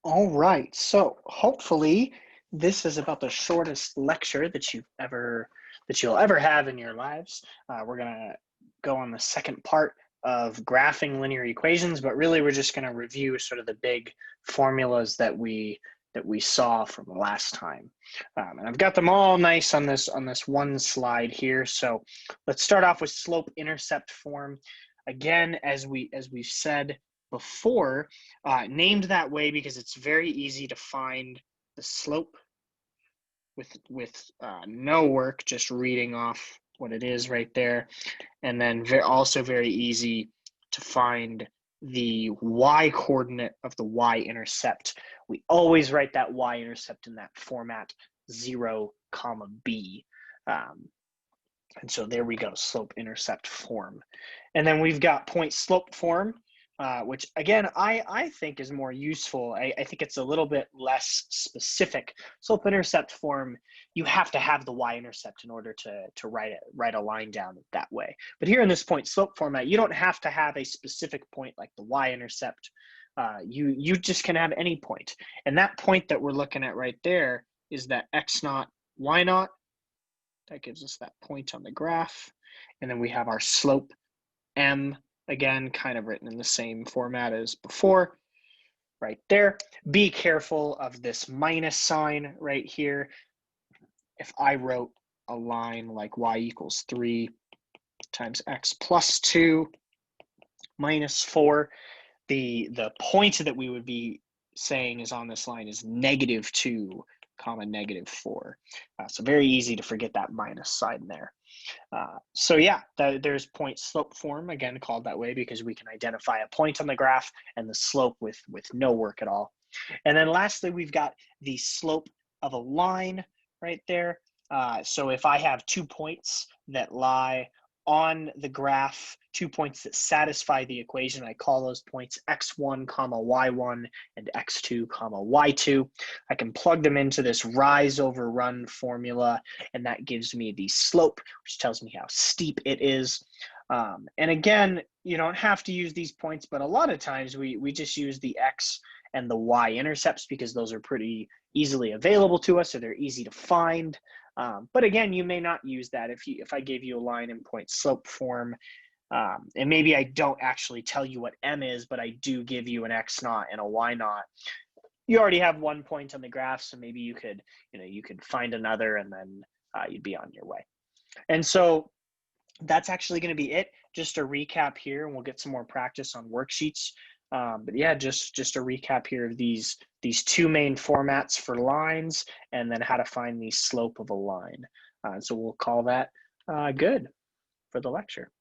All right, so hopefully this is about the shortest lecture that you'll ever have in your lives. We're gonna go on the second part of graphing linear equations, but really we're just gonna review sort of the big formulas that we saw from last time. And I've got them all nice on this one slide here. So let's start off with slope-intercept form. Again, as we've said before, named that way because it's very easy to find the slope with no work, just reading off what it is right there. And then also very easy to find the y coordinate of the y-intercept. We always write that y-intercept in that format, 0, comma b. And so there we go, slope-intercept form. And then we've got point-slope form, which again, I think is more useful. I think it's a little bit less specific. Slope-intercept form, you have to have the y-intercept in order to write a line down that way. But here in this point-slope format, you don't have to have a specific point like the y-intercept. You just can have any point. And that point that we're looking at right there is that x naught, y naught. That gives us that point on the graph. And then we have our slope m, again, kind of written in the same format as before, right there. Be careful of this minus sign right here. If I wrote a line like y equals 3 times x plus 2 minus 4, the point that we would be saying is on this line is -2 comma -4. So very easy to forget that minus sign there. So yeah, there's point slope form, again called that way because we can identify a point on the graph and the slope with no work at all. And then lastly, we've got the slope of a line right there. So if I have 2 points that lie on the graph, 2 points that satisfy the equation, I call those points x1 comma y1 and x2 comma y2. I can plug them into this rise over run formula, and that gives me the slope, which tells me how steep it is. And again, you don't have to use these points, but a lot of times we just use the x and the y-intercepts because those are pretty easily available to us, so they're easy to find. But again, you may not use that if I gave you a line in point slope form, and maybe I don't actually tell you what m is, but I do give you an x naught and a y naught. You already have 1 point on the graph, so maybe you could find another, and then you'd be on your way. And so that's actually going to be it. Just a recap here, and we'll get some more practice on worksheets. But yeah, just a recap here of these two main formats for lines, and then how to find the slope of a line. So we'll call that good for the lecture.